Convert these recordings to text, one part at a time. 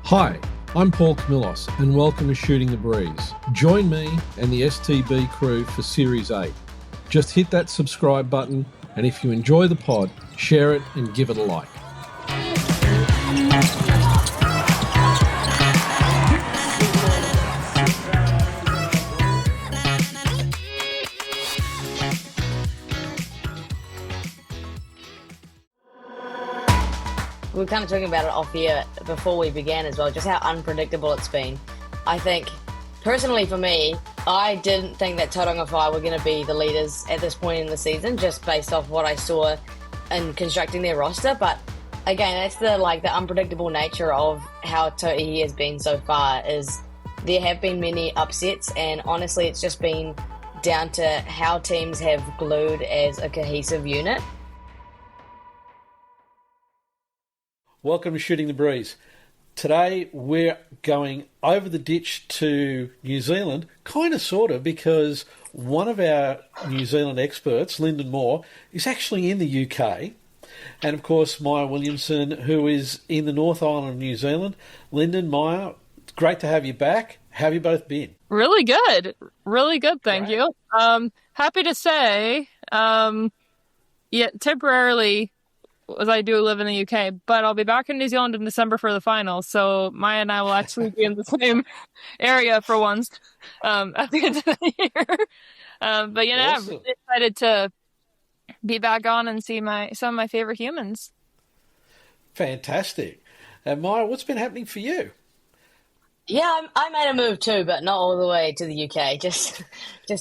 Hi, I'm Paul Camillos and welcome to Shooting the Breeze. Join me and the STB crew for Series 8. Just hit that subscribe button, and if you enjoy the pod, share it and give it a like. We were kind of talking about it off here before we began as well, just how unpredictable it's been. I think, personally for me, I didn't think that Tauranga Whai were going to be the leaders at this point in the season, just based off what I saw in constructing their roster. But again, that's the unpredictable nature of how Tauihi has been so far, is there have been many upsets, and honestly it's just been down to how teams have glued as a cohesive unit. Welcome to Shooting the Breeze. Today we're going over the ditch to New Zealand, kind of sort of, because one of our New Zealand experts, Linden Moore, is actually in the UK. And of course, Maia Williamson, who is in the North Island of New Zealand. Linden, Maia, it's great to have you back. How have you both been? Really good. Really good, thank you. Happy to say, temporarily, as I do live in the UK, but I'll be back in New Zealand in December for the finals. So Maia and I will actually be in the same area for once at the end of the year. But awesome. I'm really excited to be back on and see some of my favorite humans. Fantastic. And Maia, what's been happening for you? Yeah, I made a move too, but not all the way to the UK. Just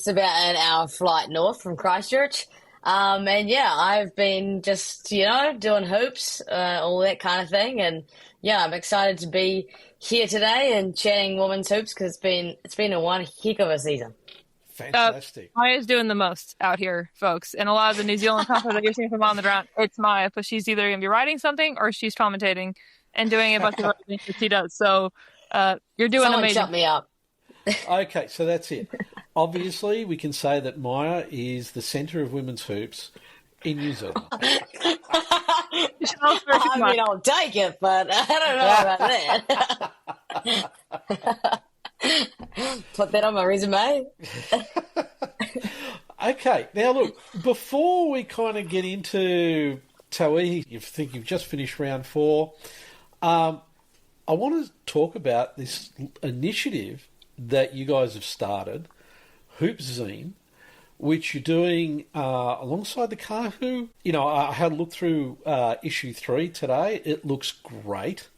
about an hour flight north from Christchurch. I've been just, doing hoops, all that kind of thing. And yeah, I'm excited to be here today and chatting women's hoops because it's been a one heck of a season. Fantastic. Maia's doing the most out here, folks. And a lot of the New Zealand content that you're seeing from on the ground, it's Maia, but she's either going to be writing something or she's commentating and doing a bunch of other things that she does. So you're doing Someone amazing. Shut me up. Okay, so that's it. Obviously, we can say that Maia is the centre of women's hoops in New Zealand. I'll take it, but I don't know about that. Put that on my resume. Okay, now look, before we kind of get into Tauihi, you think you've just finished round 4, I want to talk about this initiative that you guys have started, HoopZine, which you're doing alongside the Kahu. I had a look through issue 3 today. It looks great.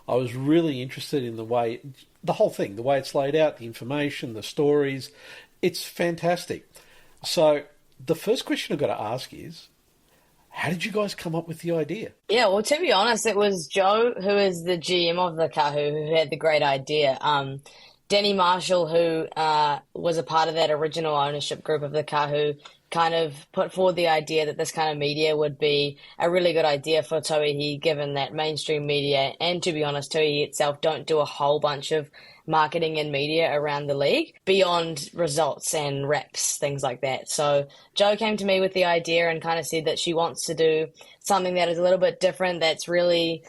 I was really interested in the way it's laid out, the information, the stories. It's fantastic. So the first question I've got to ask is, how did you guys come up with the idea? Yeah, well, to be honest, it was Joe, who is the GM of the Kahu, who had the great idea. Danny Marshall, who was a part of that original ownership group of the Kahu, kind of put forward the idea that this kind of media would be a really good idea for Tauihi, given that mainstream media, and to be honest, Tauihi itself don't do a whole bunch of marketing and media around the league beyond results and reps, things like that. So Joe came to me with the idea and kind of said that she wants to do something that is a little bit different, that's really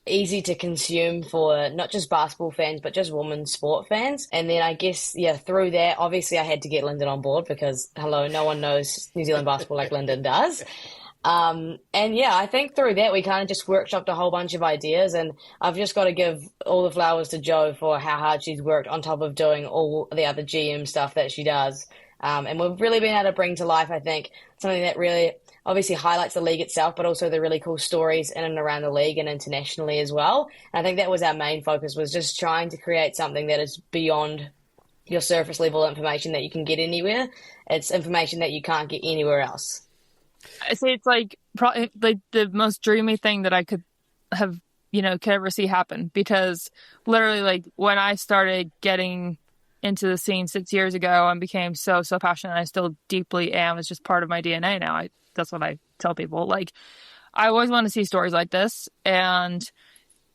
easy to consume for not just basketball fans, but just women's sport fans. And then I guess, through that, obviously I had to get Linden on board because, no one knows New Zealand basketball like Linden does. I think through that we kind of just workshopped a whole bunch of ideas, and I've just got to give all the flowers to Jo for how hard she's worked on top of doing all the other GM stuff that she does. And we've really been able to bring to life, I think, something that really obviously highlights the league itself, but also the really cool stories in and around the league and internationally as well. And I think that was our main focus, was just trying to create something that is beyond your surface level information that you can get anywhere. It's information that you can't get anywhere else. I say it's probably the most dreamy thing that I could have, could ever see happen, because literally when I started getting into the scene 6 years ago and became so passionate, I still deeply am. It's just part of my DNA now. That's what I tell people. I always want to see stories like this, and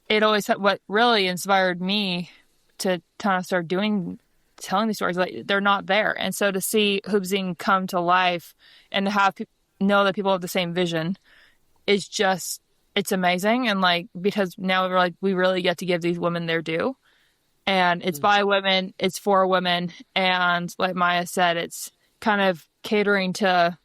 it always what really inspired me to kind of start telling these stories. They're not there, and so to see HoopZine come to life and to have know that people have the same vision is just it's amazing. And like, because now we're like, we really get to give these women their due. And it's by women, it's for women. And like Maia said, it's kind of catering to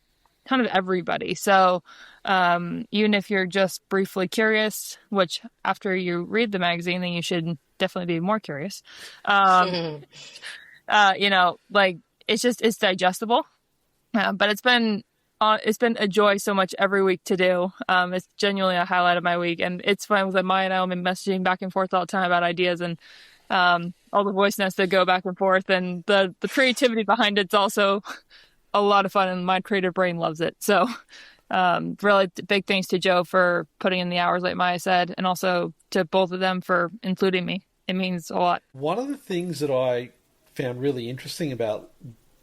kind of everybody. So even if you're just briefly curious, which after you read the magazine, then you should definitely be more curious. You know, like it's digestible. But it's been a joy so much every week to do. It's genuinely a highlight of my week. And it's fun with Maia and I have been messaging back and forth all the time about ideas and all the voice notes that go back and forth, and the creativity behind it's also a lot of fun, and my creative brain loves it. So really big thanks to Joe for putting in the hours, like Maia said, and also to both of them for including me. It means a lot. One of the things that I found really interesting about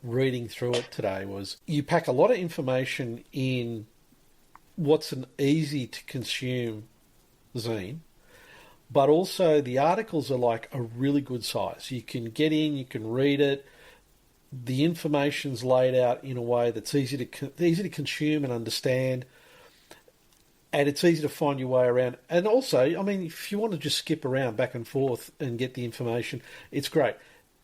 reading through it today was you pack a lot of information in what's an easy to consume zine, but also the articles are like a really good size. You can get in, you can read it. The information's laid out in a way that's easy to consume and understand, and it's easy to find your way around. And also, I mean, if you want to just skip around back and forth and get the information, it's great.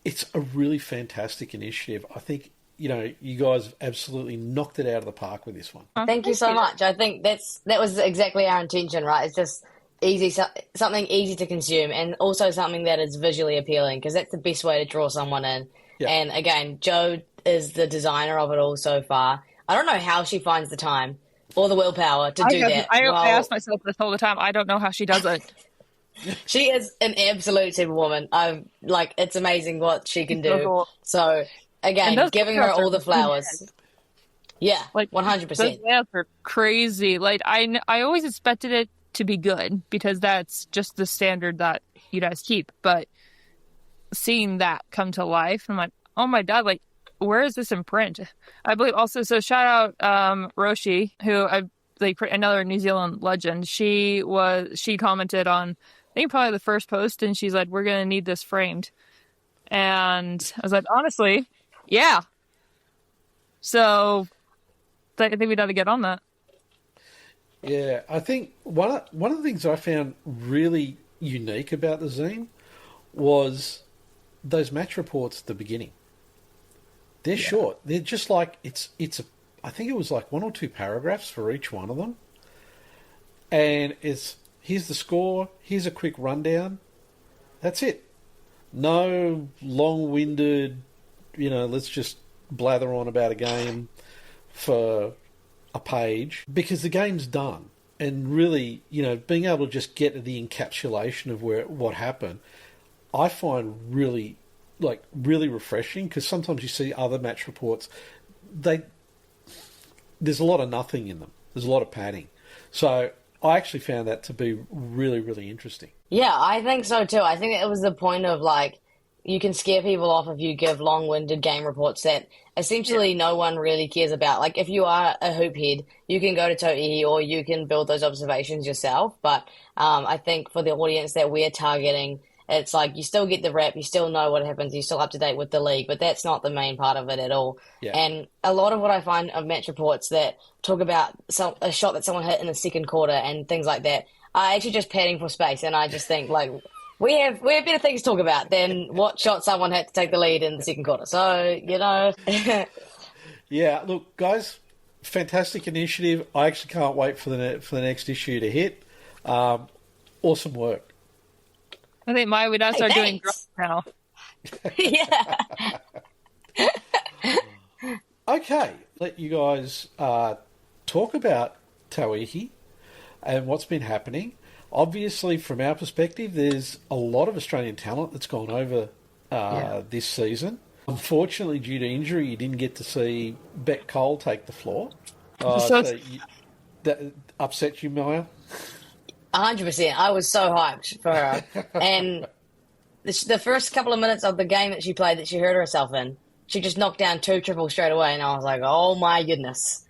It's a really fantastic initiative. I think, you know, you guys have absolutely knocked it out of the park with this one. Thank you so much. I think that was exactly our intention, right? It's just something easy to consume, and also something that is visually appealing, because that's the best way to draw someone in. Yeah. And again, Joe is the designer of it all so far. I don't know how she finds the time or the willpower to do that. I ask myself this all the time. I don't know how she does it. She is an absolute superwoman. It's amazing what she can do. Cool. So again, giving her all the flowers. Yeah, like 100%. Those layouts are crazy. Like I always expected it to be good, because that's just the standard that you guys keep. But seeing that come to life, I'm like, oh my God, like, where is this in print? I believe also, so shout out Roshi, who another New Zealand legend. She commented on, I think probably the first post, and she's like, we're going to need this framed. And I was like, honestly, yeah. So I think we got to get on that. Yeah, I think one of the things I found really unique about the zine was those match reports at the beginning. They're short. They're just like I think it was like 1 or 2 paragraphs for each one of them. And here's the score, here's a quick rundown. That's it. No long-winded, let's just blather on about a game for a page, because the game's done. And really, being able to just get the encapsulation of what happened, I find really refreshing, because sometimes you see other match reports, there's a lot of nothing in them. There's a lot of padding. So I actually found that to be really, really interesting. Yeah, I think so too. I think it was the point of you can scare people off if you give long-winded game reports that essentially no one really cares about. Like, if you are a hoop head, you can go to Tauihi or you can build those observations yourself. But I think for the audience that we're targeting, it's like you still get the rep, you still know what happens, you're still up to date with the league, but that's not the main part of it at all. Yeah. And a lot of what I find of match reports that talk about a shot that someone hit in the second quarter and things like that are actually just padding for space. And I just think, we have better things to talk about than what shot someone had to take the lead in the second quarter. So, Yeah, look, guys, fantastic initiative. I actually can't wait for the next issue to hit. Awesome work. I think Maia, we gotta start doing drops now. Yeah. Okay, let you guys talk about Tauihi and what's been happening. Obviously, from our perspective, there's a lot of Australian talent that's gone over this season. Unfortunately, due to injury, you didn't get to see Beck Cole take the floor. That upset you, Maia? 100%. I was so hyped for her. And the first couple of minutes of the game that she played that she hurt herself in, she just knocked down 2 triples straight away. And I was like, oh my goodness,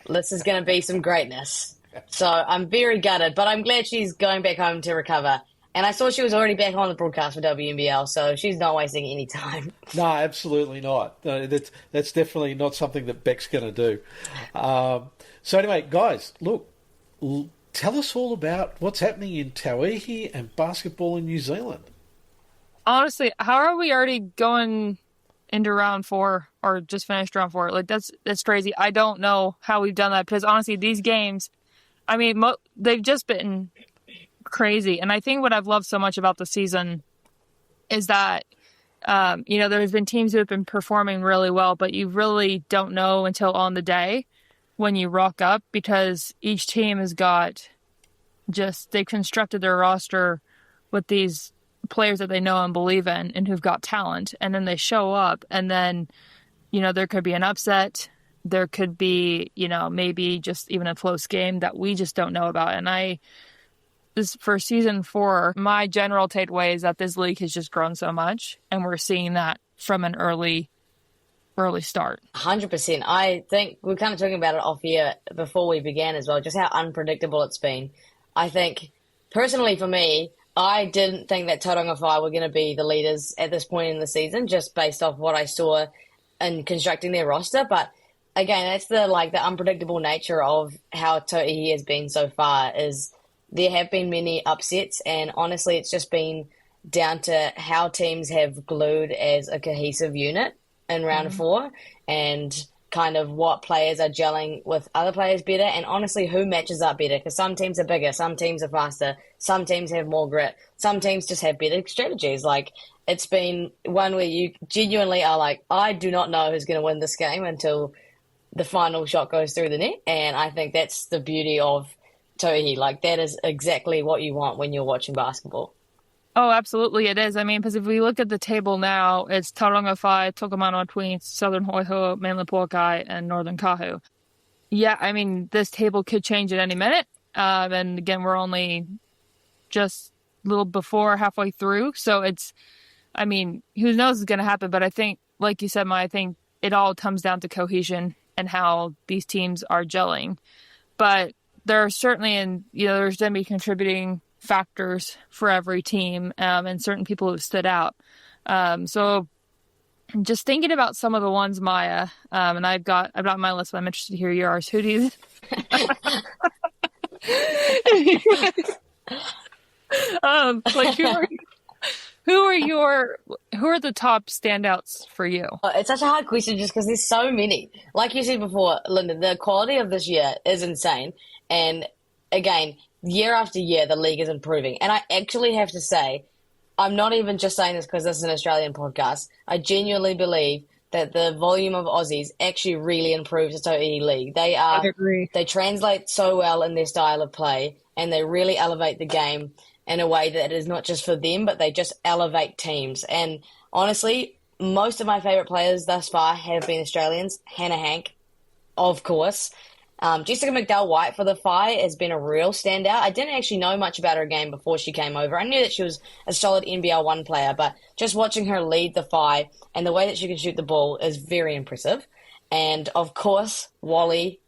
this is going to be some greatness. So I'm very gutted, but I'm glad she's going back home to recover. And I saw she was already back on the broadcast for WNBL, so she's not wasting any time. No, absolutely not. No, that's definitely not something that Beck's going to do. So anyway, guys, look, tell us all about what's happening in Tauihi and basketball in New Zealand. Honestly, how are we already going into round 4 or just finished round 4? Like, that's crazy. I don't know how we've done that because honestly, these games, I mean, they've just been crazy. And I think what I've loved so much about the season is that, there's been teams who have been performing really well, but you really don't know until on the day when you rock up because each team has got they've constructed their roster with these players that they know and believe in and who've got talent. And then they show up and then, there could be an upset. There could be, maybe just even a close game that we just don't know about. And for season 4, my general takeaway is that this league has just grown so much, and we're seeing that from an early start. 100%. I think we're kind of talking about it off here before we began as well, just how unpredictable it's been. I think, personally for me, I didn't think that Tauranga Whai were going to be the leaders at this point in the season, just based off what I saw in constructing their roster. But again, that's the unpredictable nature of how Tauihi has been so far. Is there have been many upsets, and honestly, it's just been down to how teams have glued as a cohesive unit in round 4, and kind of what players are gelling with other players better, and honestly, who matches up better. Because some teams are bigger, some teams are faster, some teams have more grit, some teams just have better strategies. Like, it's been one where you genuinely are like, I do not know who's going to win this game until the final shot goes through the net. And I think that's the beauty of Tauihi. Like, that is exactly what you want when you're watching basketball. Oh, absolutely it is. I mean, because if we look at the table now, it's Tauranga Whai, Tokomano Tweens, Southern Hoiho, Mainland Pokai, and Northern Kahu. Yeah, I mean, this table could change at any minute. And again, we're only just a little before halfway through. So who knows what's going to happen. But I think, like you said, Maia, I think it all comes down to cohesion and how these teams are gelling. But there are certainly, there's going to be contributing factors for every team, and certain people have stood out. So just thinking about some of the ones, Maia, and I've got my list, but I'm interested to hear yours. Who do you who are the top standouts for you? It's such a hard question just because there's so many. Like you said before, Linda, the quality of this year is insane. And again, year after year, the league is improving. And I actually have to say, I'm not even just saying this because this is an Australian podcast. I genuinely believe that the volume of Aussies actually really improves the Tauihi League. I agree. They translate so well in their style of play, and they really elevate the game in a way that is not just for them, but they just elevate teams. And honestly, most of my favourite players thus far have been Australians. Hannah Hank, of course. Jessica McDowell-White for the Phi has been a real standout. I didn't actually know much about her game before she came over. I knew that she was a solid NBL 1 player, but just watching her lead the Phi and the way that she can shoot the ball is very impressive. And, of course, Wally,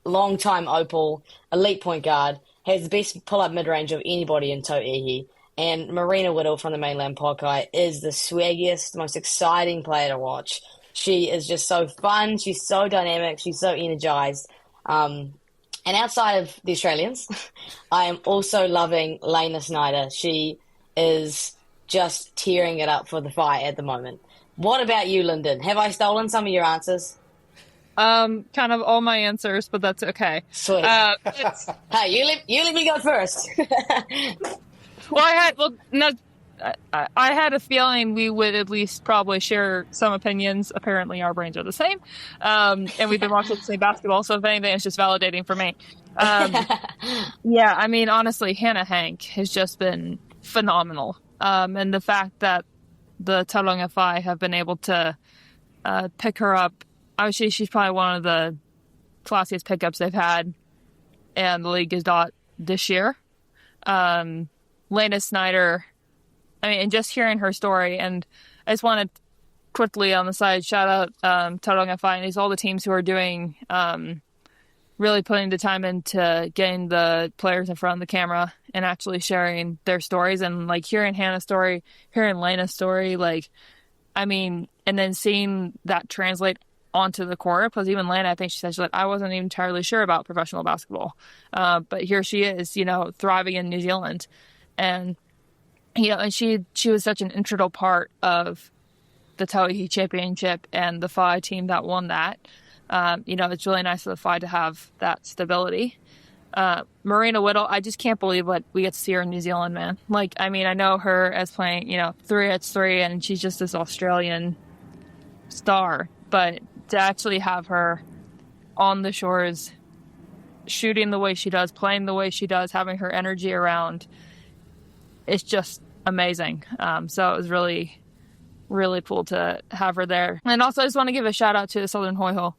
long-time Opal, elite point guard, has the best pull-up mid-range of anybody in Tauihi. And Marina Whittle from the mainland Pokai is the swaggiest, most exciting player to watch. She is just so fun. She's so dynamic. She's so energized. And outside of the Australians, I am also loving Lena Snyder. She is just tearing it up for the Phi at the moment. What about you, Linden? Have I stolen some of your answers? Kind of all my answers, but that's okay. Sweet. Hey, you let me go first. I had a feeling we would at least probably share some opinions. Apparently our brains are the same. And we've been watching the same basketball, so if anything, it's just validating for me. Yeah, I mean, honestly, Hannah Hank has just been phenomenal. And the fact that the Tauranga Whai have been able to pick her up, obviously she's probably one of the classiest pickups they've had, and the league has got this year. Lena Snyder, I mean, and just hearing her story, and I just want to quickly on the side shout out Tauranga Whai and all the teams who are doing, really putting the time into getting the players in front of the camera and actually sharing their stories, and like hearing Hannah's story, hearing Lena's story, like, I mean, and then seeing that translate onto the court. Because even Lana, I think she said, she's like, I wasn't even entirely sure about professional basketball. But here she is, thriving in New Zealand. And, and she was such an integral part of the Tauihi Championship and the Phi team that won that. It's really nice for the Phi to have that stability. Marina Whittle, I just can't believe what we get to see her in New Zealand, man. I know her as playing, 3x3, and she's just this Australian star. But to actually have her on the shores, shooting the way she does, playing the way she does, having her energy around, it's just amazing. So it was really, really cool to have her there. And also, I just want to give a shout out to the Southern Hoiho,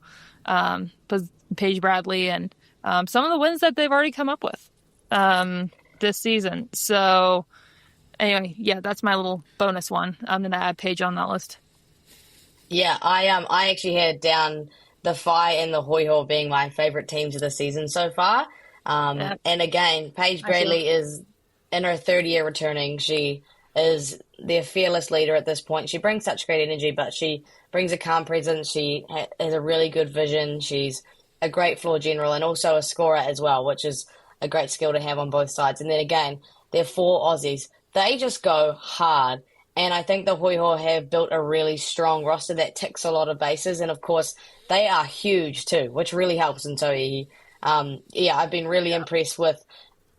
Paige Bradley, and some of the wins that they've already come up with this season. So anyway, yeah, that's my little bonus one. I'm going to add Paige on that list. Yeah, I actually had down the Phi and the Hoiho being my favourite teams of the season so far. And again, Paige Bradley is in her third year returning. She is their fearless leader at this point. She brings such great energy, but she brings a calm presence. She has a really good vision. She's a great floor general and also a scorer as well, which is a great skill to have on both sides. And then again, they're 4 Aussies. They just go hard. And I think the Hoiho have built a really strong roster that ticks a lot of bases. And of course, they are huge too, which really helps in Tauihi. I've been really impressed with,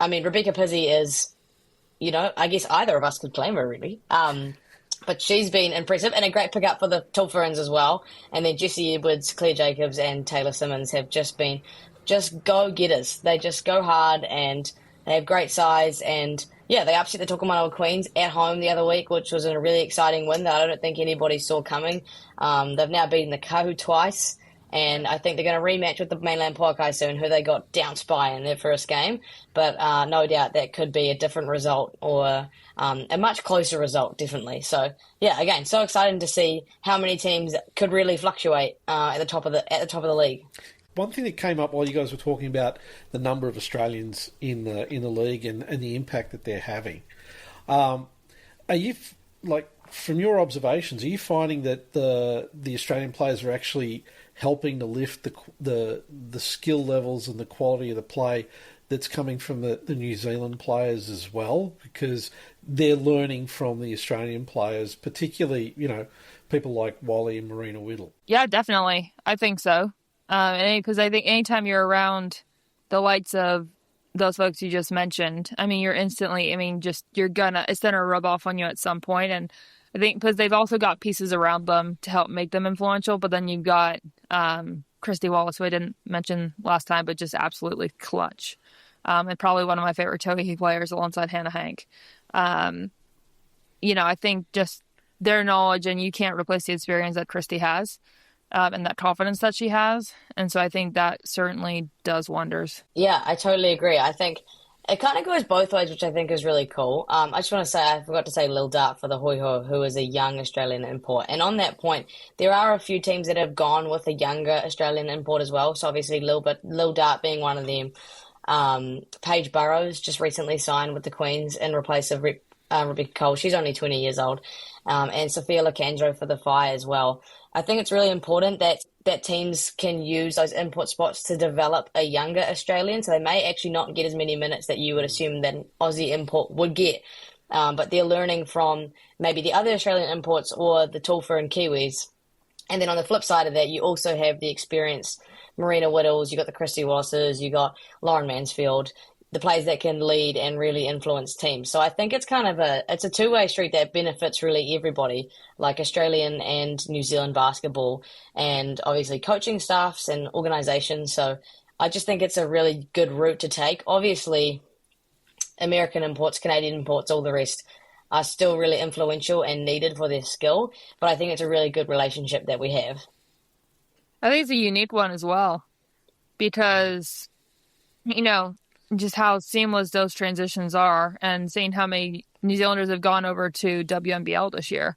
Rebecca Pizzi is, I guess either of us could claim her really. But she's been impressive and a great pickup for the Tall Ferns as well. And then Jessie Edwards, Claire Jacobs, and Taylor Simmons have just been go-getters. They just go hard and they have great size. And yeah, they upset the Tokomawa Queens at home the other week, which was a really exciting win that I don't think anybody saw coming. They've now beaten the Kahu twice. And I think they're going to rematch with the mainland Poakai soon, who they got dounced by in their first game. But no doubt that could be a different result or a much closer result, definitely. So, yeah, again, so exciting to see how many teams could really fluctuate at the top of the league. One thing that came up while you guys were talking about the number of Australians in the league and the impact that they're having, are you from your observations, are you finding that the Australian players are actually helping to lift the skill levels and the quality of the play that's coming from the New Zealand players as well? Because they're learning from the Australian players, particularly, people like Wally and Marina Whittle. Yeah, definitely. I think so. Because I think anytime you're around the likes of those folks you just mentioned, you're instantly, it's going to rub off on you at some point. And I think because they've also got pieces around them to help make them influential, but then you've got Christy Wallace, who I didn't mention last time, but just absolutely clutch. And probably one of my favorite Tauihi players alongside Hannah Hank. I think just their knowledge, and you can't replace the experience that Christy has and that confidence that she has. And so I think that certainly does wonders. Yeah, I totally agree. I think it kind of goes both ways, which I think is really cool. I just want to say, I forgot to say Lil Dart for the Hoiho, who is a young Australian import. And on that point, there are a few teams that have gone with a younger Australian import as well. So obviously Lil Dart being one of them. Paige Burrows just recently signed with the Queens in replace of Rebecca Cole. She's only 20 years old. And Sophia Lacandro for the Fire as well. I think it's really important that teams can use those import spots to develop a younger Australian. So they may actually not get as many minutes that you would assume that an Aussie import would get. But they're learning from maybe the other Australian imports or the Tall Fern Kiwis. And then on the flip side of that, you also have the experienced Marina Whittles, you got the Christy Wallaces, you got Lauren Mansfield, the players that can lead and really influence teams. So I think it's kind of it's a two-way street that benefits really everybody, like Australian and New Zealand basketball and obviously coaching staffs and organizations. So I just think it's a really good route to take. Obviously, American imports, Canadian imports, all the rest are still really influential and needed for their skill. But I think it's a really good relationship that we have. I think it's a unique one as well because, just how seamless those transitions are and seeing how many New Zealanders have gone over to WNBL this year.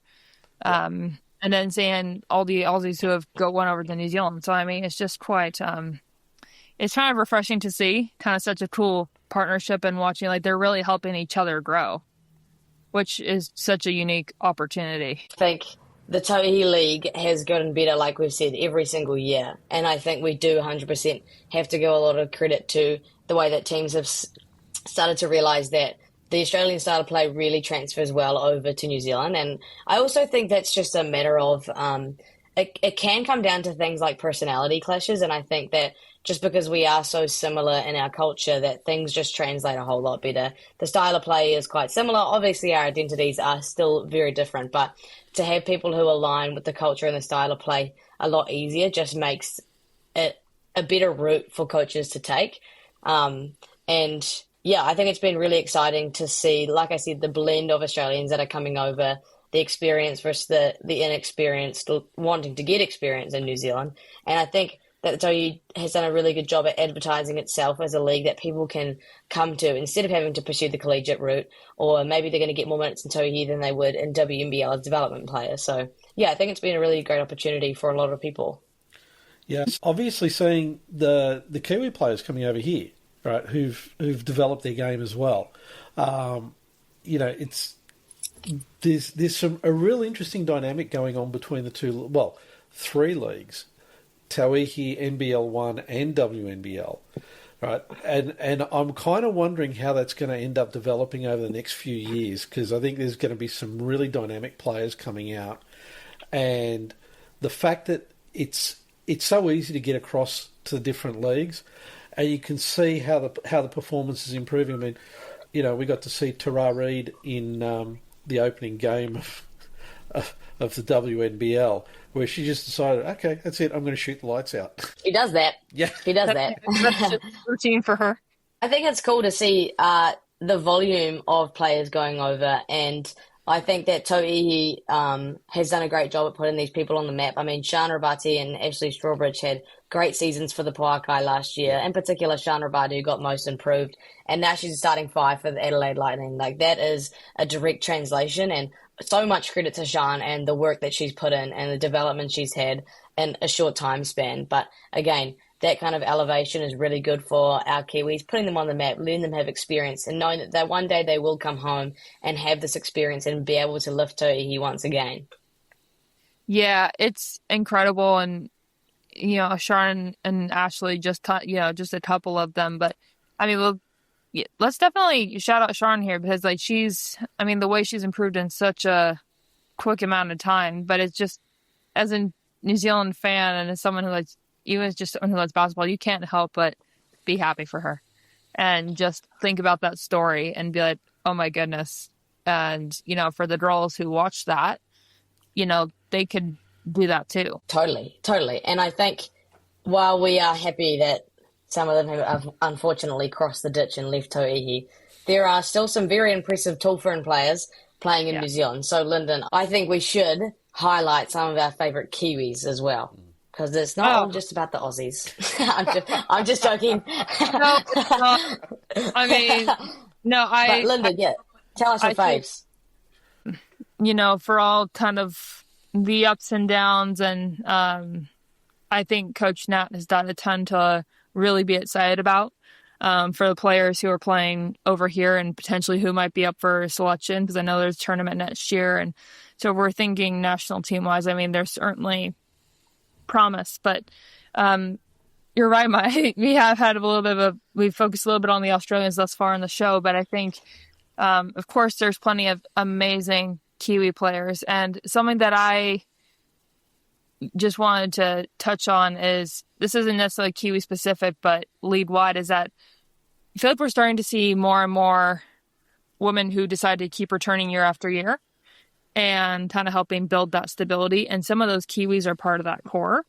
And then seeing all the Aussies who have gone over to New Zealand. So, it's just quite, it's kind of refreshing to see, kind of such a cool partnership and watching, they're really helping each other grow, which is such a unique opportunity. I think the Tauihi League has gotten better, like we've said, every single year. And I think we do 100% have to give a lot of credit to the way that teams have started to realise that the Australian style of play really transfers well over to New Zealand. And I also think that's just a matter of it can come down to things like personality clashes. And I think that just because we are so similar in our culture that things just translate a whole lot better. The style of play is quite similar. Obviously, our identities are still very different, but to have people who align with the culture and the style of play a lot easier just makes it a better route for coaches to take. And yeah, I think it's been really exciting to see, like I said, the blend of Australians that are coming over, the experience versus the inexperienced wanting to get experience in New Zealand. And I think that Tauihi has done a really good job at advertising itself as a league that people can come to instead of having to pursue the collegiate route, or maybe they're going to get more minutes in Tauihi than they would in WNBL as development players. So, yeah, I think it's been a really great opportunity for a lot of people. Yeah, obviously seeing the Kiwi players coming over here, right, who've developed their game as well. It's there's a real interesting dynamic going on between the three leagues. Tauihi, NBL1 and WNBL, right? And I'm kind of wondering how that's going to end up developing over the next few years, because I think there's going to be some really dynamic players coming out. And the fact that it's so easy to get across to the different leagues, and you can see how the performance is improving. I mean, we got to see Tara Reid in the opening game of the WNBL, where she just decided, okay, that's it, I'm going to shoot the lights out. She does that. Yeah. She does that. That's routine for her. I think it's cool to see the volume of players going over, and I think that Tauihi has done a great job at putting these people on the map. I mean, Sian Rabati and Ashley Strawbridge had great seasons for the Poakai last year. In particular, Sian Rabati, who got most improved, and now she's starting 5 for the Adelaide Lightning. Like, that is a direct translation, and so much credit to Sian and the work that she's put in and the development she's had in a short time span. But again, that kind of elevation is really good for our Kiwis, putting them on the map, letting them have experience, and knowing that one day they will come home and have this experience and be able to lift Tauihi once again. Yeah, it's incredible. And, Sian and Ashley, just a couple of them. But, I mean, let's definitely shout out Sian here, because, the way she's improved in such a quick amount of time. But it's just, as a New Zealand fan and as someone who even as just someone who loves basketball, you can't help but be happy for her and just think about that story and be like, oh my goodness. And, for the girls who watch that, they could do that too. Totally. And I think while we are happy that some of them have unfortunately crossed the ditch and left Tauihi, there are still some very impressive Tall Fern players playing in New Zealand. So, Linden, I think we should highlight some of our favourite Kiwis as well. Because it's not all just about the Aussies. I'm just joking. No, it's not. I mean, no, But Linden, tell us your faves. For all kind of the ups and downs, and I think Coach Nat has done a ton to really be excited about for the players who are playing over here and potentially who might be up for selection, because I know there's a tournament next year. And so we're thinking national team-wise, I mean, there's certainly promise, but you're right, Mike. We have had we've focused a little bit on the Australians thus far in the show, but I think of course there's plenty of amazing Kiwi players, and something that I just wanted to touch on is, this isn't necessarily Kiwi specific, but league wide, is that I feel like we're starting to see more and more women who decide to keep returning year after year and kind of helping build that stability. And some of those Kiwis are part of that core.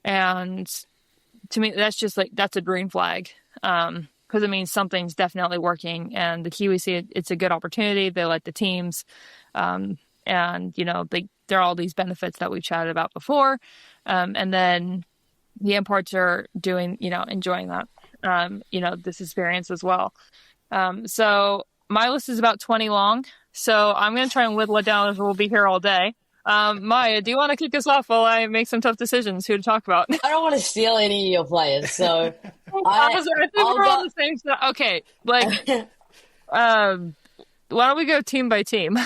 And to me, that's a green flag. Because it means something's definitely working. And the Kiwis see it's a good opportunity. They like the teams. And, there are all these benefits that we've chatted about before. And then the imports are enjoying that, this experience as well. So my list is about 20 long. So I'm going to try and whittle it down, as we'll be here all day. Maia, do you want to kick us off while I make some tough decisions who to talk about? I don't want to steal any of your players, so I think we're on the same side. Okay, why don't we go team by team?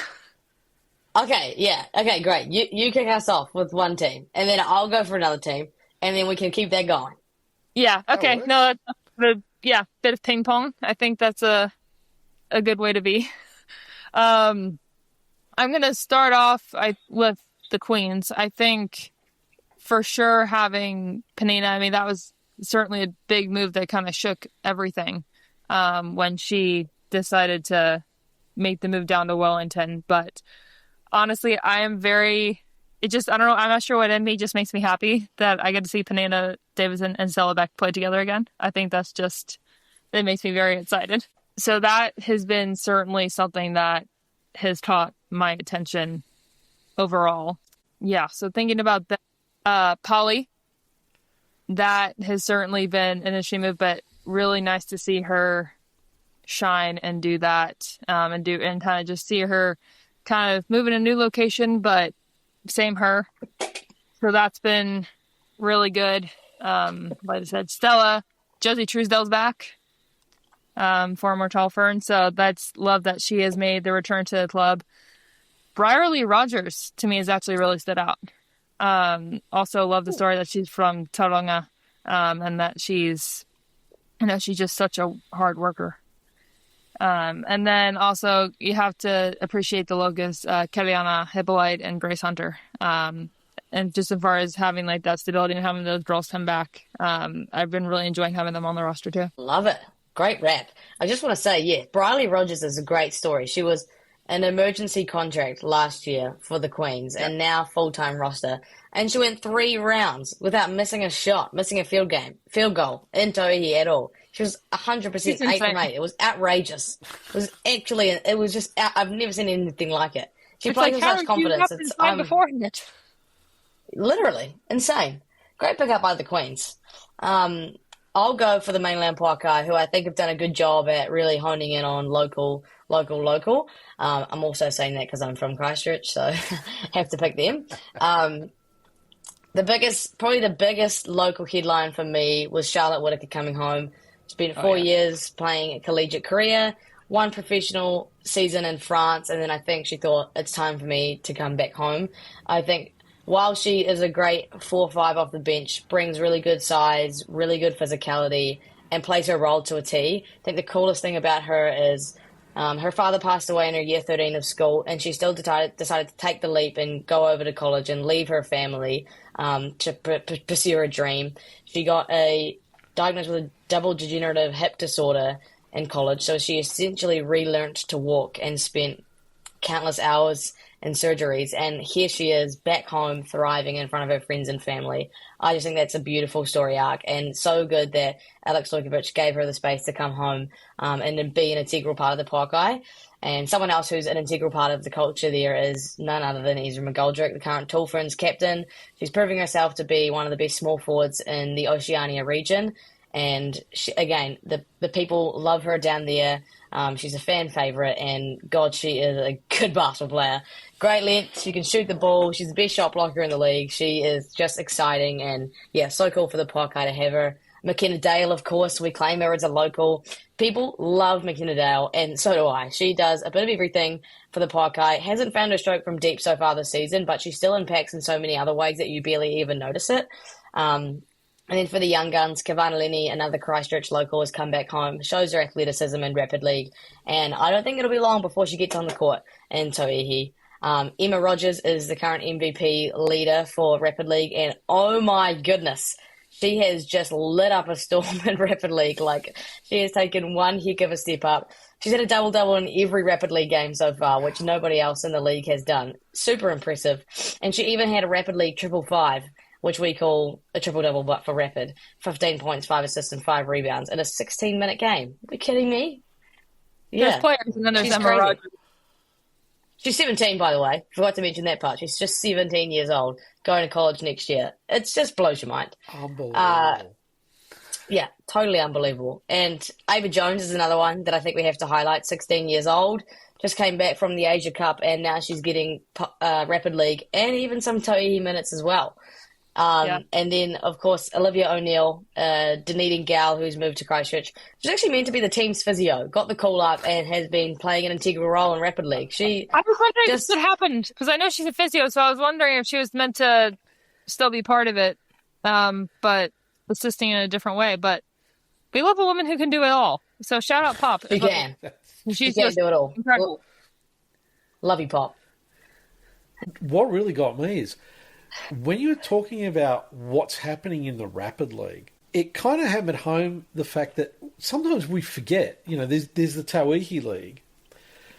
Okay, yeah. Okay, great. You kick us off with one team, and then I'll go for another team, and then we can keep that going. Yeah. That Okay. works. No, yeah, bit of ping pong. I think that's a good way to be. Um, I'm gonna start off with the Queens. I think for sure having Panina. I mean, that was certainly a big move that kind of shook everything when she decided to make the move down to Wellington. But honestly, I am very. It just I don't know. I'm not sure what in me just makes me happy that I get to see Panina Davidson and Stella Beck play together again. I think that's just it makes me very excited. So that has been certainly something that has caught my attention overall. Yeah. So thinking about that, Polly, that has certainly been an interesting move, but really nice to see her shine and do that, and kind of just see her kind of move in a new location, but same her. So that's been really good. Like I said, Stella, Josie Truesdale's back, former Tall Ferns. So that's love that she has made the return to the club. Bryerly Rogers to me has actually really stood out. Also love the story that she's from Tauranga, and that she's just such a hard worker. And then also you have to appreciate the locals, Kellyanna Hippolyte and Grace Hunter. And just as far as having like that stability and having those girls come back, I've been really enjoying having them on the roster too. Love it. Great rap. I just want to say, yeah, Briley Rogers is a great story. She was an emergency contract last year for the Queens and now full-time roster. And she went 3 rounds without missing a shot, missing a field goal in Tauihi at all. She was 100% 8 from 8. It was outrageous. It was just, I've never seen anything like it. She plays with such confidence. It's beforehand. Literally insane. Great pickup by the Queens. I'll go for the mainland Poakai, who I think have done a good job at really honing in on local. I'm also saying that because I'm from Christchurch, so have to pick them. Probably the biggest local headline for me was Charlotte Whittaker coming home. Spent 4 years playing a collegiate career, 1 professional season in France, and then I think she thought it's time for me to come back home. I think while she is a great 4-5 off the bench, brings really good size, really good physicality, and plays her role to a T, I think the coolest thing about her is her father passed away in her year 13 of school, and she still decided to take the leap and go over to college and leave her family to pursue her dream. She got diagnosed with a double degenerative hip disorder in college, so she essentially relearned to walk and spent countless hours in surgeries, and here she is back home thriving in front of her friends and family. I just think that's a beautiful story arc, and so good that Alex Lojkovic gave her the space to come home and to be an integral part of the Poakai. And someone else who's an integral part of the culture there is none other than Ezra McGoldrick, the current Tall Ferns captain. She's proving herself to be one of the best small forwards in the Oceania region. And she, again, the people love her down there. She's a fan favourite, and God, she is a good basketball player. Great length, she can shoot the ball. She's the best shot blocker in the league. She is just exciting, and yeah, so cool for the Poakai to have her. McKenna Dale, of course, we claim her as a local. People love McKenna Dale, and so do I. She does a bit of everything for the Poakai. Hasn't found her stroke from deep so far this season, but she still impacts in so many other ways that you barely even notice it. And then for the young guns, Kavana Lenny, another Christchurch local, has come back home, shows her athleticism in Rapid League, and I don't think it'll be long before she gets on the court in Tauihi. Emma Rogers is the current MVP leader for Rapid League, and oh my goodness, she has just lit up a storm in Rapid League. Like, she has taken one heck of a step up. She's had a double-double in every Rapid League game so far, which nobody else in the league has done. Super impressive. And she even had a Rapid League 5-5, which we call a triple-double, but for Rapid. 15 points, 5 assists, and 5 rebounds in a 16-minute game. Are you kidding me? Yeah. There's players, and then there's She's Emma crazy. Rogers. She's 17, by the way. Forgot to mention that part. She's just 17 years old, going to college next year. It just blows your mind. Unbelievable. Yeah, totally unbelievable. And Ava Jones is another one that I think we have to highlight. 16 years old, just came back from the Asia Cup, and now she's getting Rapid League and even some Tauihi minutes as well. And then, of course, Olivia O'Neill, Dunedin gal who's moved to Christchurch. She's actually meant to be the team's physio, got the call up and has been playing an integral role in Rapid League. I was wondering what happened, because I know she's a physio, so I was wondering if she was meant to still be part of it, but assisting in a different way. But we love a woman who can do it all. So shout out Pop. She can. She's can do it all. Incredible. Love you, Pop. What really got me is when you were talking about what's happening in the Rapid League, it kind of hammered home the fact that sometimes we forget, there's the Tauihi League,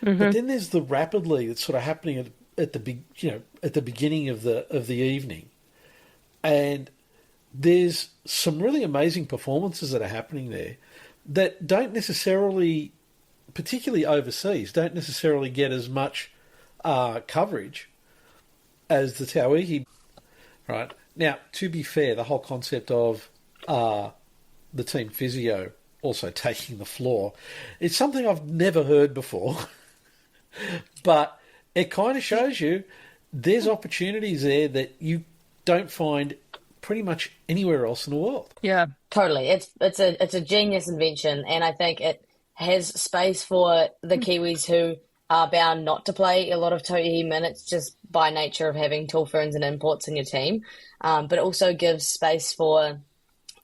but then there's the Rapid League that's sort of happening at the beginning of the evening. And there's some really amazing performances that are happening there that don't necessarily, particularly overseas, don't necessarily get as much coverage as the Tauihi. Right. Now, to be fair, the whole concept of the team physio also taking the floor, it's something I've never heard before. But it kind of shows you there's opportunities there that you don't find pretty much anywhere else in the world. Yeah, totally. It's a genius invention, and I think it has space for the Kiwis who are bound not to play a lot of Tauihi minutes just by nature of having Tall Ferns and imports in your team. But it also gives space for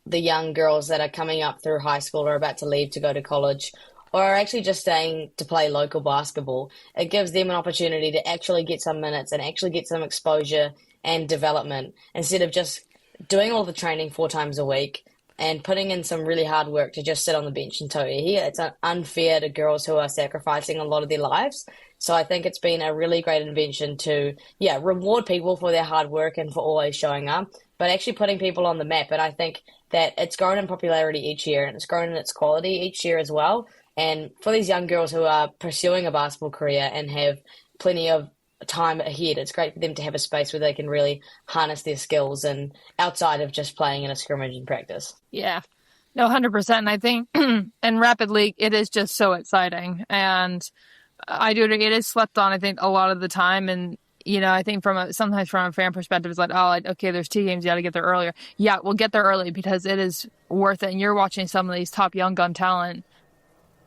the young girls that are coming up through high school or about to leave to go to college, or are actually just staying to play local basketball. It gives them an opportunity to actually get some minutes and actually get some exposure and development instead of just doing all the training 4 times a week and putting in some really hard work to just sit on the bench in Tauihi. It's unfair to girls who are sacrificing a lot of their lives. So I think it's been a really great invention to, reward people for their hard work and for always showing up, but actually putting people on the map. And I think that it's grown in popularity each year and it's grown in its quality each year as well. And for these young girls who are pursuing a basketball career and have plenty of time ahead, it's great for them to have a space where they can really harness their skills and outside of just playing in a scrimmage and practice. Yeah, no, 100%. And I think in Rapid League, it is just so exciting. And I do agree, it is slept on, I think, a lot of the time. And, I think sometimes from a fan perspective, it's like, okay, there's 2 games, you got to get there earlier. Yeah, we'll get there early because it is worth it. And you're watching some of these top young gun talent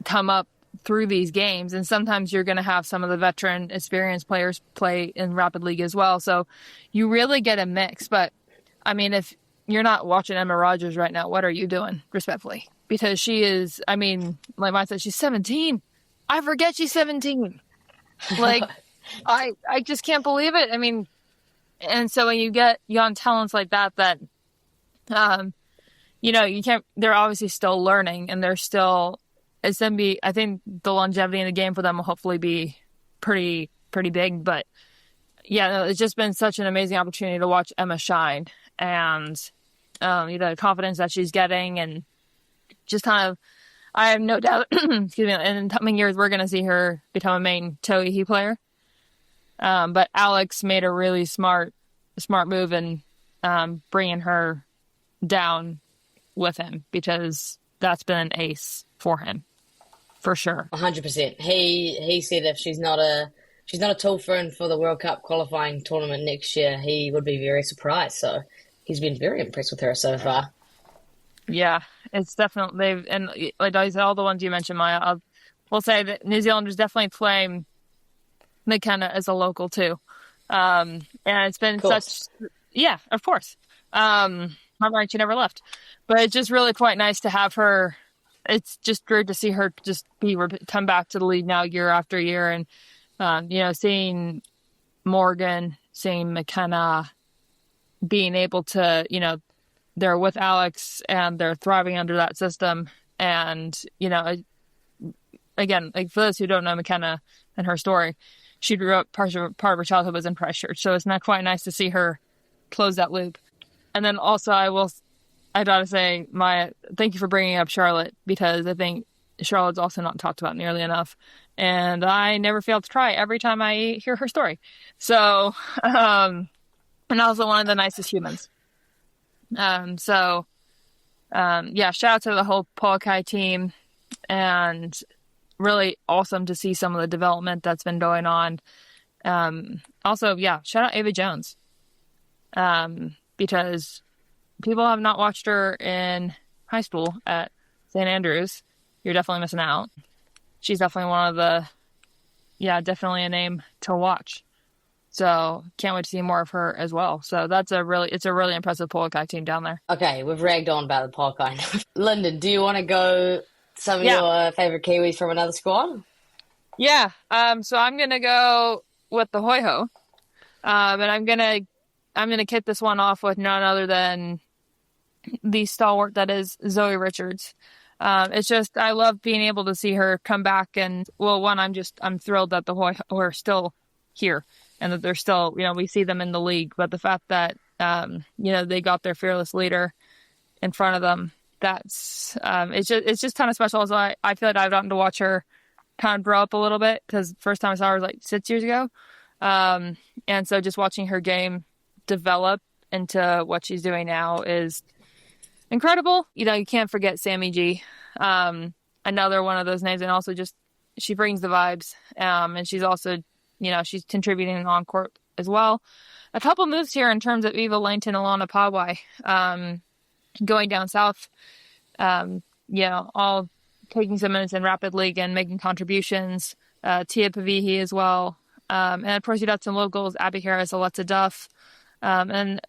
come up through these games, and sometimes you're going to have some of the veteran experienced players play in Rapid League as well, so you really get a mix. But I mean, if you're not watching Emma Rogers right now, what are you doing, respectfully? Because she is, I mean, like Maya said, she's 17. I forget she's 17. Like, I just can't believe it. I mean, and so when you get young talents like that you can't, they're obviously still learning, and they're still, it's going to be, I think the longevity in the game for them will hopefully be pretty big. But it's just been such an amazing opportunity to watch Emma shine, and the confidence that she's getting, and just kind of, I have no doubt, excuse me, in coming years we're going to see her become a main Tauihi player. But Alex made a really smart move in bringing her down with him, because that's been an ace for him. For sure. 100%. He said if she's not a Tall Fern for the World Cup qualifying tournament next year, he would be very surprised. So he's been very impressed with her so far. Yeah, it's definitely, and like I said, all the ones you mentioned, Maya, we'll say that New Zealanders definitely claim McKenna as a local too. And it's been such, of course. I'm right, she never left. But it's just really quite nice to have her. It's just great to see her just come back to the league now year after year. And, seeing Morgan, seeing McKenna being able to, they're with Alex and they're thriving under that system. And, again, like for those who don't know McKenna and her story, she grew up, part of her childhood was in Christchurch. So it's not quite nice to see her close that loop. And then also I gotta say, Maya, thank you for bringing up Charlotte, because I think Charlotte's also not talked about nearly enough. And I never fail to try every time I hear her story. So, and also one of the nicest humans. Shout out to the whole Polokai team, and really awesome to see some of the development that's been going on. Shout out Ava Jones. because people have not watched her in high school at St. Andrews. You're definitely missing out. She's definitely definitely a name to watch. So can't wait to see more of her as well. So it's a really impressive Polokai team down there. Okay, we've ragged on about the Polokai. Lyndon, do you want to go some of your favorite Kiwis from another squad? Yeah. So I'm gonna go with the Hoi Ho, and I'm gonna kick this one off with none other than the stalwart that is Zoe Richards. It's just, I love being able to see her come back, and I'm thrilled that the Hoi Ho are still here and that they're still, we see them in the league, but the fact that, they got their fearless leader in front of them, that's, it's just kind of special. So I feel like I've gotten to watch her kind of grow up a little bit, because first time I saw her was like 6 years ago. And so just watching her game develop into what she's doing now is incredible. You can't forget Sammy G. Another one of those names. And also just, she brings the vibes. And she's also, she's contributing on court as well. A couple moves here in terms of Eva Langton and Alana Pawai, going down south, all taking some minutes in Rapid League and making contributions. Tia Pavihi as well. And of course, you got some locals, Abby Harris, Alexa Duff, and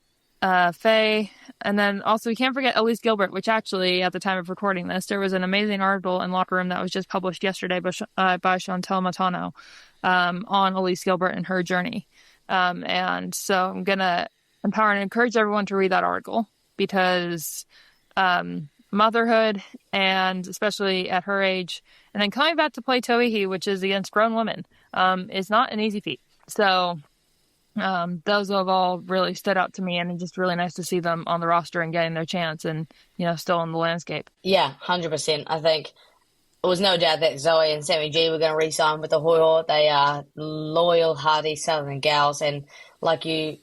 Faye. And then also, we can't forget Elise Gilbert, which actually, at the time of recording this, there was an amazing article in Locker Room that was just published yesterday by Chantel Matano on Elise Gilbert and her journey. And so I'm going to empower and encourage everyone to read that article, because motherhood, and especially at her age, and then coming back to play Tauihi, which is against grown women, is not an easy feat. So those have all really stood out to me, and it's just really nice to see them on the roster and getting their chance and, still in the landscape. Yeah, 100%. I think there was no doubt that Zoe and Sammy G were going to re-sign with the Hoi Ho. They are loyal, hardy Southern gals, and like you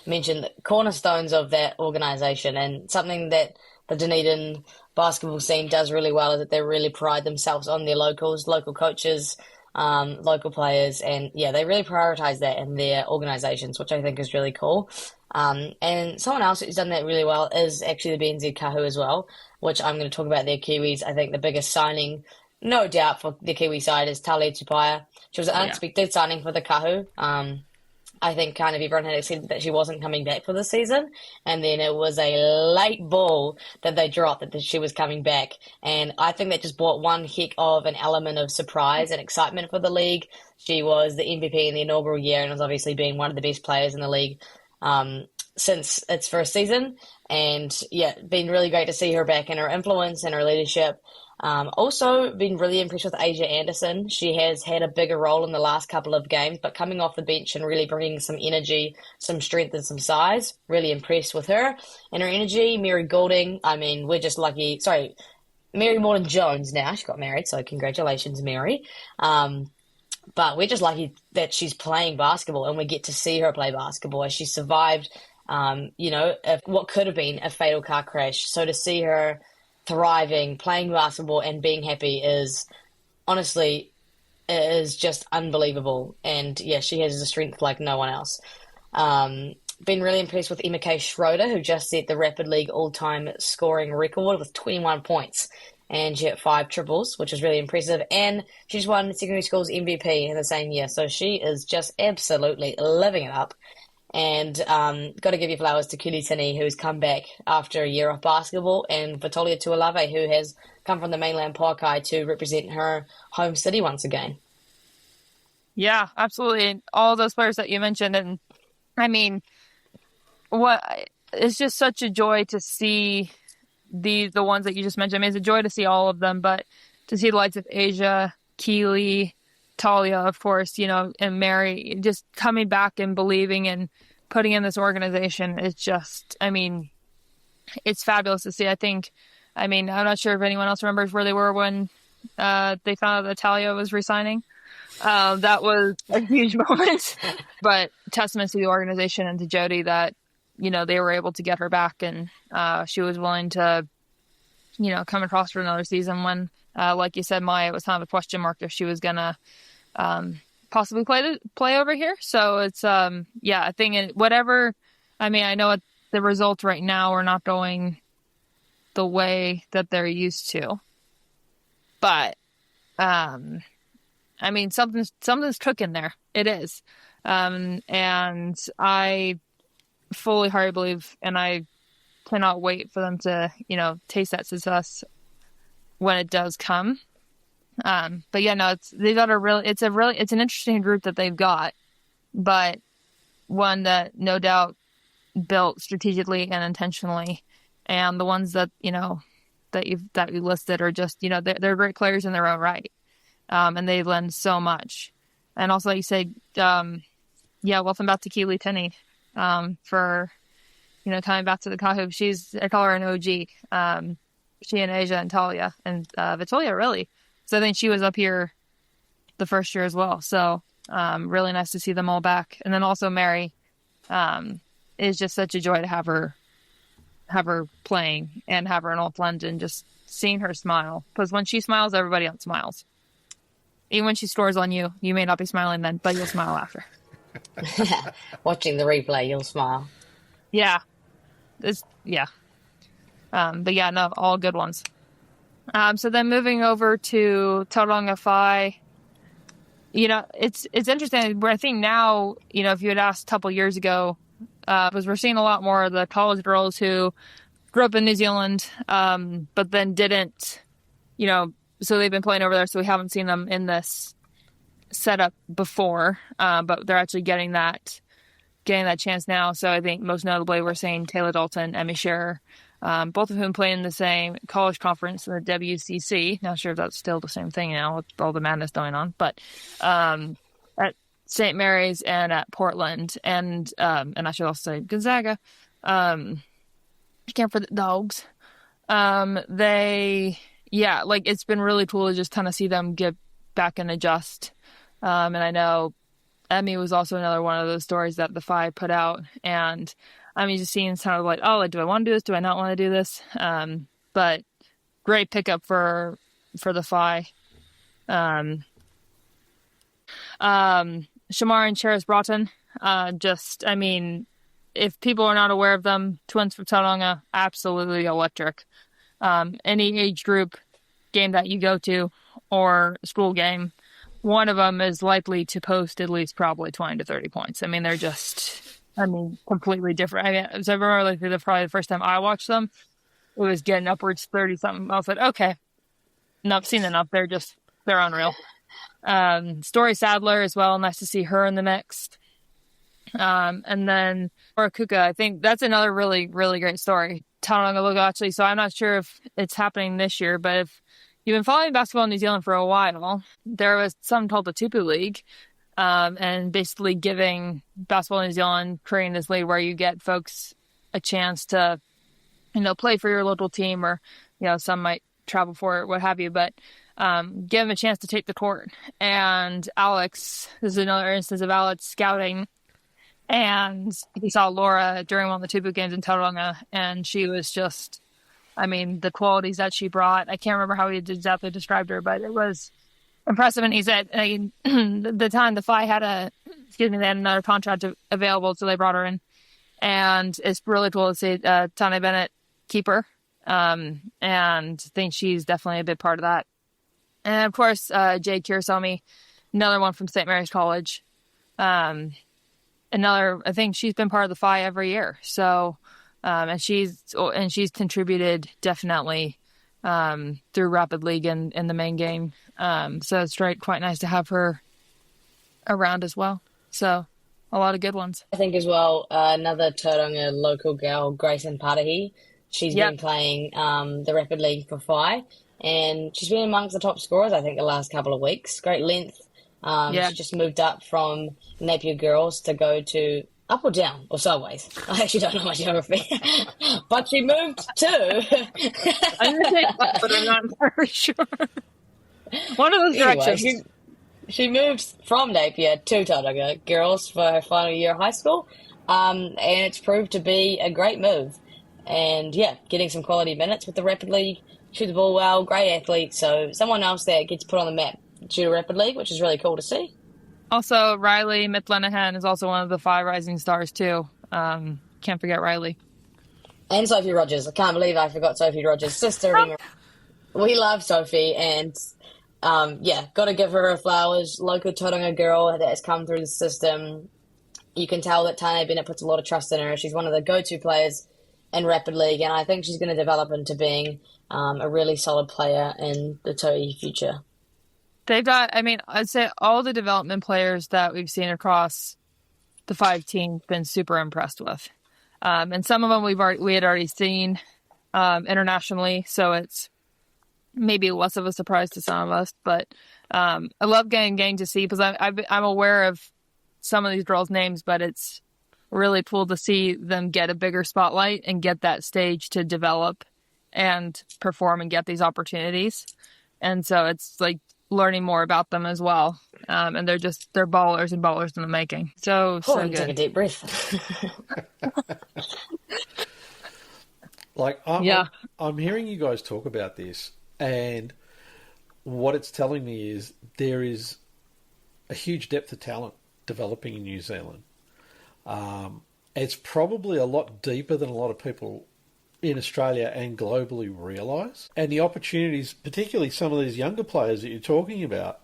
mentioned, the cornerstones of that organisation, and something that the Dunedin basketball scene does really well is that they really pride themselves on their locals, local coaches, local players, and they really prioritize that in their organizations, which I think is really cool. And someone else who's done that really well is actually the BNZ Kahu as well, which I'm going to talk about their Kiwis. I think the biggest signing, no doubt, for the Kiwi side is Tauihi Aotearoa. She was an unexpected signing for the Kahu. I think kind of everyone had accepted that she wasn't coming back for the season, and then it was a late ball that they dropped that she was coming back, and I think that just brought one heck of an element of surprise and excitement for the league. She was the MVP in the inaugural year, and has obviously been one of the best players in the league since its first season, and been really great to see her back, and her influence and her leadership. Also been really impressed with Asia Anderson. She has had a bigger role in the last couple of games, but coming off the bench and really bringing some energy, some strength and some size. Really impressed with her and her energy. Mary Goulding, we're just lucky. Sorry, Mary Morton-Jones now. She got married, so congratulations, Mary. But we're just lucky that she's playing basketball and we get to see her play basketball as she survived, what could have been a fatal car crash. So to see her thriving, playing basketball and being happy is just unbelievable. And she has a strength like no one else. Been really impressed with Emma K. Schroeder, who just set the Rapid League all-time scoring record with 21 points. And she hit 5 triples, which is really impressive. And she's won secondary school's MVP in the same year. So she is just absolutely living it up. And got to give you flowers to Kuli Tini, who's come back after a year of basketball, and Vitolia Tuolave, who has come from the mainland Polokai to represent her home city once again. Yeah, absolutely. And all those players that you mentioned, and it's just such a joy to see the ones that you just mentioned. It's a joy to see all of them, but to see the likes of Asia, Keely, Talia, of course, and Mary just coming back and believing and putting in this organization is just, it's fabulous to see. I'm not sure if anyone else remembers where they were when they found out that Talia was resigning. That was a huge moment, but testament to the organization and to Jody that, they were able to get her back, and she was willing to, come across for another season when, like you said, Maia, it was kind of a question mark if she was going to possibly play over here. So it's, I think whatever, I know the results right now are not going the way that they're used to. But, I mean, something's cooking there. It is. And I fully heartedly believe, and I cannot wait for them to, taste that success when it does come. But yeah, no, it's an interesting group that they've got, but one that no doubt built strategically and intentionally. And the ones that, that you listed are just, they're great players in their own right. And they lend so much. And also, like you said, welcome back to Kiwi Tenney, for, coming back to the Kahu. I call her an OG. She and Asia and Talia and Vitolia, really. So I think she was up here the first year as well. So really nice to see them all back. And then also Mary, is just such a joy to have her playing and have her in North London, just seeing her smile. Because when she smiles, everybody else smiles. Even when she scores on you, you may not be smiling then, but you'll smile after. Watching the replay, you'll smile. Yeah. But yeah, no, all good ones. So then moving over to Tauranga Phi, it's interesting. Where I think now, if you had asked a couple years ago, was we're seeing a lot more of the college girls who grew up in New Zealand, but then didn't, so they've been playing over there, so we haven't seen them in this setup before, but they're actually getting that chance now. So I think most notably we're seeing Taylor Dalton, Emmy Scherer, both of whom play in the same college conference in the WCC. Not sure if that's still the same thing now with all the madness going on, but at St. Mary's and at Portland, and I should also say Gonzaga. I can't for the dogs. It's been really cool to just kind of see them get back and adjust. And I know Emmy was also another one of those stories that the Phi put out, and just seeing kind of like, oh, do I want to do this? Do I not want to do this? But great pickup for the Phi. Shamar and Cheris Broughton, if people are not aware of them, twins from Tauranga, absolutely electric. Any age group game that you go to or school game, one of them is likely to post at least probably 20 to 30 points. They're just, completely different. So I remember probably the first time I watched them, it was getting upwards 30 something. I was like, okay, no, I've seen enough. They're unreal. Story Sadler as well. Nice to see her in the mix. And then Laura Kuka, I think that's another really, really great story. Tauranga logo, actually. So I'm not sure if it's happening this year, but if you've been following basketball in New Zealand for a while, there was something called the Tupu League, and basically giving basketball in New Zealand, creating this league where you get folks a chance to, play for your local team, or, some might travel for it, what have you, but give them a chance to take the court. And Alex, this is another instance of Alex scouting, and he saw Laura during one of the Tupu games in Tauranga, and she was just, the qualities that she brought, I can't remember how he exactly described her, but it was impressive. And he said, the time the Phi they had another contract available, so they brought her in. And it's really cool to see Tane Bennett keeper, and I think she's definitely a big part of that. And of course, Jade Kirisomi, another one from St. Mary's College. I think she's been part of the Phi every year. So, and she's contributed definitely through Rapid League and in the main game. So it's quite nice to have her around as well. So a lot of good ones. I think as well, another Tauranga local girl, Grayson Patahi. She's been playing the Rapid League for Phi, and she's been amongst the top scorers, I think, the last couple of weeks. Great length. She just moved up from Napier Girls to go to up or down or sideways. I actually don't know my geography, but she moved to. I'm going to say up, but I'm not very sure. One of those directions. She moved from Napier to Tauranga Girls for her final year of high school, and it's proved to be a great move. And getting some quality minutes with the Rapid League, shoot the ball well, great athlete. So someone else that gets put on the map due to Rapid League, which is really cool to see. Also, Riley Mitlenahan is also one of the Phi rising stars too. Can't forget Riley. And Sophie Rogers. I can't believe I forgot Sophie Rogers' sister. We love Sophie, and got to give her her flowers. Local Tauranga girl that has come through the system. You can tell that Tane Bennett puts a lot of trust in her. She's one of the go-to players in Rapid League, and I think she's going to develop into being a really solid player in the Tauihi future. They've got, I'd say all the development players that we've seen across the 5 teams been super impressed with. And some of them we had already seen internationally, so it's maybe less of a surprise to some of us. But I love getting to see, because I'm aware of some of these girls' names, but it's really cool to see them get a bigger spotlight and get that stage to develop and perform and get these opportunities. And so it's like learning more about them as well. And they're ballers and ballers in the making. So good. Take a deep breath. I'm hearing you guys talk about this, and what it's telling me is there is a huge depth of talent developing in New Zealand. It's probably a lot deeper than a lot of people in Australia and globally realise. And the opportunities, particularly some of these younger players that you're talking about,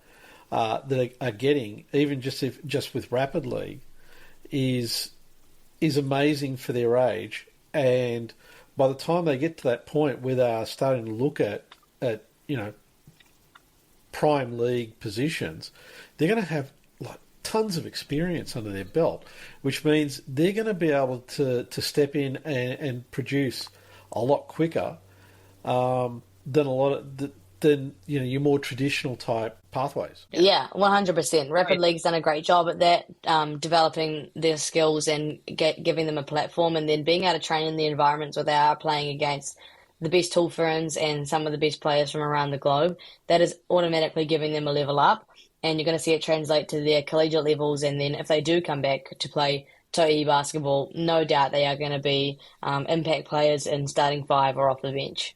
that are getting, even just with Rapid League, is amazing for their age. And by the time they get to that point where they are starting to look at prime league positions, they're going to have tons of experience under their belt, which means they're going to be able to step in and produce a lot quicker than your more traditional type pathways. Yeah, 100%. Rapid League's done a great job at that, developing their skills and giving them a platform, and then being able to train in the environments where they are playing against the best Tall Ferns and some of the best players from around the globe. That is automatically giving them a level up, and you're going to see it translate to their collegiate levels. And then if they do come back to play Tauihi basketball, no doubt they are going to be impact players in starting 5 or off the bench.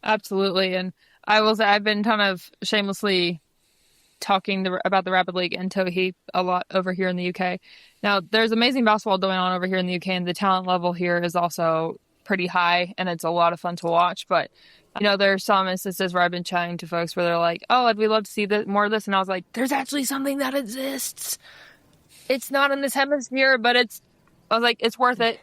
Absolutely. And I will say I've been kind of shamelessly talking about the Rapid League and Tauihi a lot over here in the UK. Now, there's amazing basketball going on over here in the UK, and the talent level here is also pretty high, and it's a lot of fun to watch. But there are some instances where I've been chatting to folks where they're like, "Oh, we'd love to see more of this," and I was like, "There's actually something that exists. It's not in this hemisphere, but it's worth it.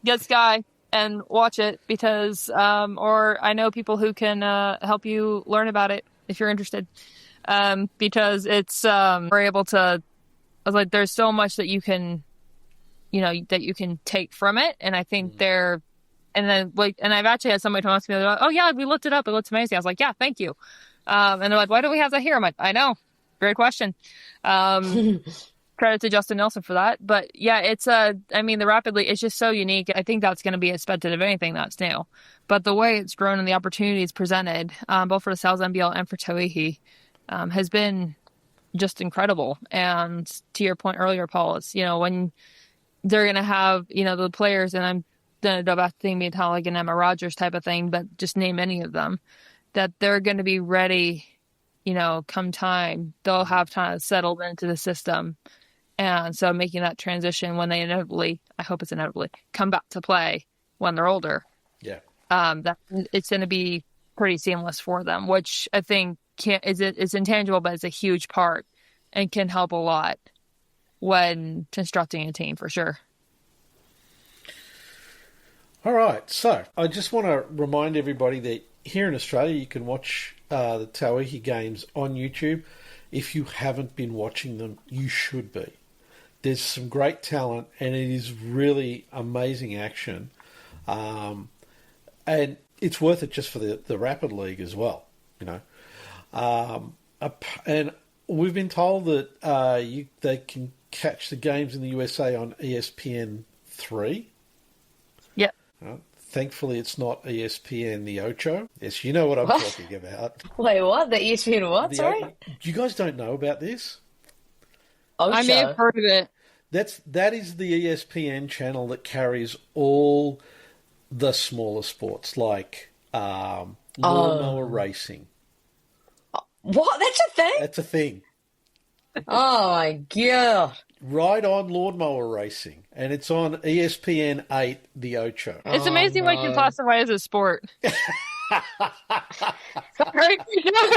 Get Sky and watch it, because or I know people who can help you learn about it if you're interested, because it's we're able to." I was like, "There's so much that you can, that you can take from it," and I think they're. And then, and I've actually had somebody come up to me, they're like, "Oh yeah, we looked it up. It looks amazing." I was like, "Yeah, thank you." And they're like, "Why don't we have that here?" I'm like, "I know, great question." Credit to Justin Nelson for that. But yeah, it's the Rapid League, it's just so unique. I think that's going to be expected of anything that's new. But the way it's grown and the opportunities presented, both for the Sal's NBL and for Tauihi, has been just incredible. And to your point earlier, Paul, it's, when they're going to have, the players, and I'm going to go back to thinking kind of like an Emma Rogers type of thing, but just name any of them, that they're going to be ready, come time. They'll have time settled into the system. And so making that transition when they inevitably, I hope it's inevitably, come back to play when they're older. Yeah. That it's going to be pretty seamless for them, which I think it's intangible, but it's a huge part and can help a lot when constructing a team for sure. All right. So I just want to remind everybody that here in Australia, you can watch the Tauihi games on YouTube. If you haven't been watching them, you should be. There's some great talent, and it is really amazing action. And it's worth it just for the Rapid League as well, And we've been told that they can catch the games in the USA on ESPN 3. Yep. Thankfully, it's not ESPN the Ocho. Yes, you know what I'm talking about. Wait, what? The ESPN what? Sorry? You guys don't know about this? Ocho. I may have heard of it. That is the ESPN channel that carries all the smaller sports, like lawnmower racing. What? That's a thing? That's a thing. Oh my god! Ride On Lawnmower Racing, and it's on ESPN 8, The Ocho. It's amazing what you can classify as a sport. Sorry. I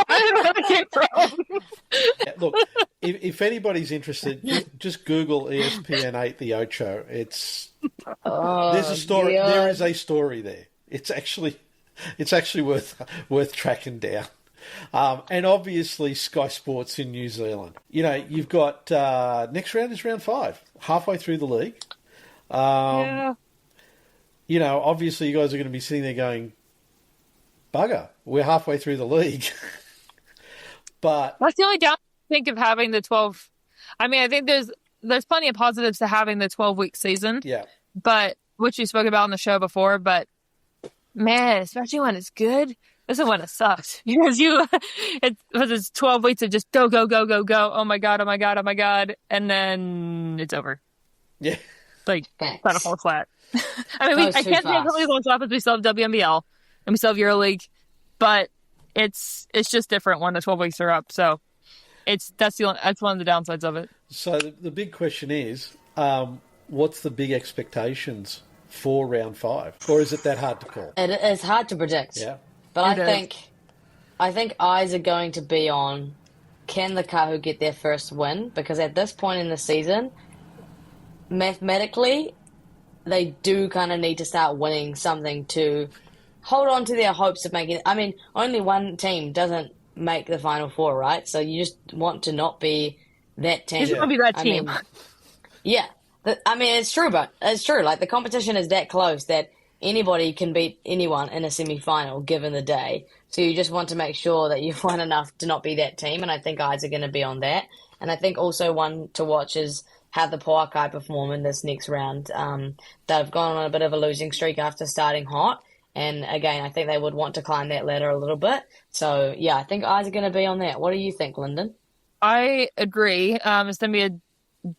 don't know where that came from. Yeah, look, if anybody's interested, just Google ESPN 8, The Ocho. There's a story. God. There is a story there. It's actually worth tracking down. And obviously Sky Sports in New Zealand. You've got next round is round 5, halfway through the league. Yeah. Obviously you guys are going to be sitting there going, bugger, we're halfway through the league. But that's the only down I think of having the 12. I mean, I think there's plenty of positives to having the 12-week season. Yeah. But which we spoke about on the show before, but man, especially when it's good. This is when it sucks because it's 12 weeks of just go, go, go, go, go. Oh my God, oh my God, oh my God. And then it's over. Yeah. Like, it's not a fall flat. I mean, I can't say completely falls flat because we still have WNBL and we still have EuroLeague, but it's just different when the 12 weeks are up. So that's one of the downsides of it. So the big question is, what's the big expectations for round 5? Or is it that hard to call? It is hard to predict. Yeah. But I think eyes are going to be on, can the Kahu get their first win? Because at this point in the season, mathematically, they do kind of need to start winning something to hold on to their hopes of making it. I mean, only one team doesn't make the Final Four, right? So you just want to not be that team. You just want to be that team. Yeah. It's true, but it's true. Like, the competition is that close that anybody can beat anyone in a semi-final given the day. So you just want to make sure that you've won enough to not be that team, and I think eyes are going to be on that. And I think also one to watch is how the Poakai perform in this next round. They've gone on a bit of a losing streak after starting hot, and again, I think they would want to climb that ladder a little bit. So, yeah, I think eyes are going to be on that. What do you think, Linden? I agree. It's going to be a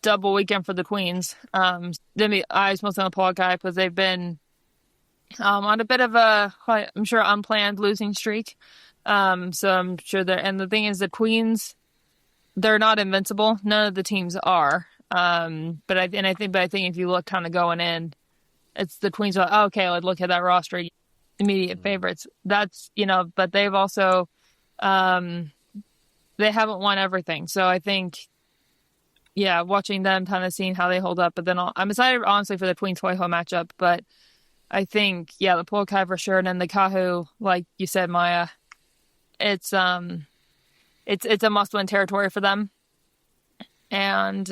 double weekend for the Queens. Going to be eyes mostly on the Poakai because they've been on a bit of a, I'm sure, unplanned losing streak. So I'm sure and the thing is, the Queens, they're not invincible. None of the teams are. But I think if you look kind of going in, it's the Queens are, okay, let's look at that roster, immediate favorites. That's, but they've also, they haven't won everything. So I think, yeah, watching them, kind of seeing how they hold up. But then I'm excited, honestly, for the Queens Tauihi matchup. But I think, yeah, the Poakai for sure, and then the Kahu, like you said, Maia, it's a must-win territory for them. And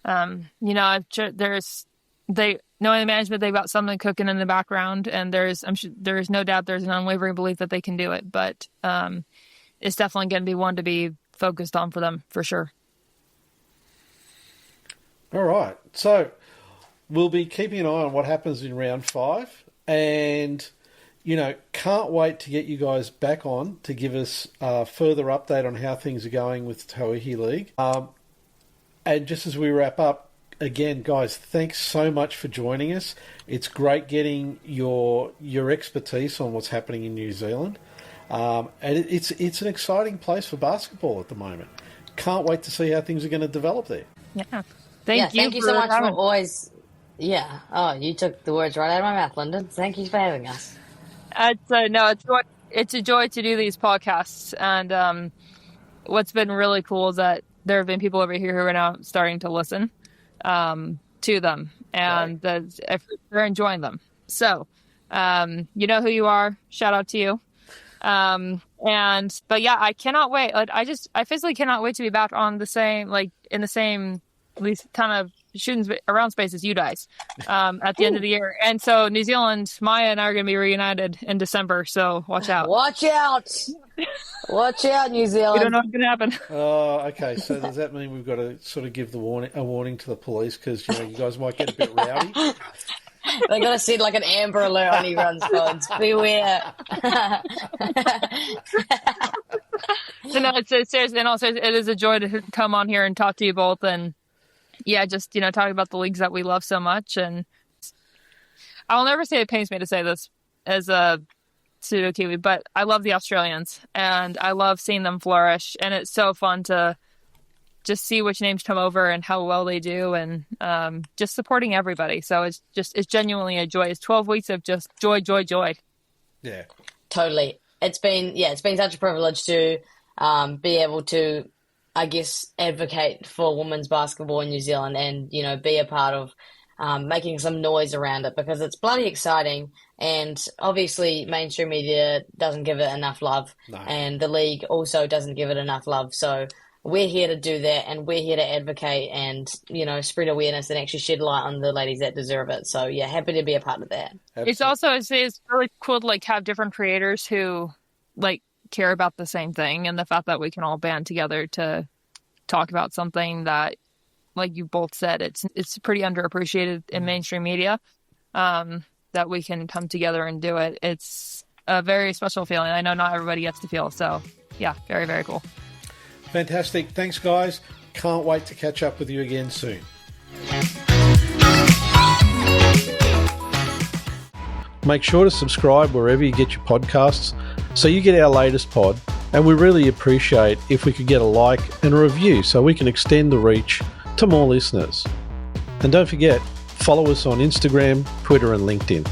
knowing the management, they've got something cooking in the background, and I'm sure there's no doubt there's an unwavering belief that they can do it. But it's definitely going to be one to be focused on for them for sure. All right, so we'll be keeping an eye on what happens in round 5, and can't wait to get you guys back on to give us a further update on how things are going with the Tauihi League. And just as we wrap up, again, guys, thanks so much for joining us. It's great getting your expertise on what's happening in New Zealand. And it's an exciting place for basketball at the moment. Can't wait to see how things are going to develop there. Yeah. Thank you so much for always... Yeah. Oh, you took the words right out of my mouth, Linden. Thank you for having us. It's a joy to do these podcasts. And what's been really cool is that there have been people over here who are now starting to listen to them, and they're enjoying them. So, you know who you are. Shout out to you. But yeah, I cannot wait. Like, I physically cannot wait to be back on the same, in the same, at least kind of shooting around space as you guys at the end of the year. And so New Zealand, Maia and I are going to be reunited in December. So watch out. Watch out. Watch out, New Zealand. We don't know what's going to happen. Oh, okay. So does that mean we've got to sort of give a warning to the police because you guys might get a bit rowdy? They got to send like an Amber Alert on everyone's phones. Beware. So no, it's seriously, and also it is a joy to come on here and talk to you both, and yeah, just talking about the leagues that we love so much. And I'll never say it pains me to say this as a pseudo Kiwi, but I love the Australians and I love seeing them flourish, and it's so fun to just see which names come over and how well they do, and just supporting everybody. So it's genuinely a joy. It's 12 weeks of just joy. Yeah, totally. It's been such a privilege to be able to, I guess, advocate for women's basketball in New Zealand, and be a part of making some noise around it, because it's bloody exciting. And obviously mainstream media doesn't give it enough love, and the league also doesn't give it enough love. So we're here to do that, and we're here to advocate and, spread awareness and actually shed light on the ladies that deserve it. So yeah, happy to be a part of that. Absolutely. It's really cool to have different creators who care about the same thing, and the fact that we can all band together to talk about something that, like you both said, it's pretty underappreciated in mainstream media, that we can come together and do it. It's a very special feeling. I know not everybody gets to feel. So yeah, very, very cool. Fantastic. Thanks, guys. Can't wait to catch up with you again soon. Make sure to subscribe wherever you get your podcasts so you get our latest pod, and we really appreciate if we could get a like and a review so we can extend the reach to more listeners. And don't forget, follow us on Instagram, Twitter and LinkedIn.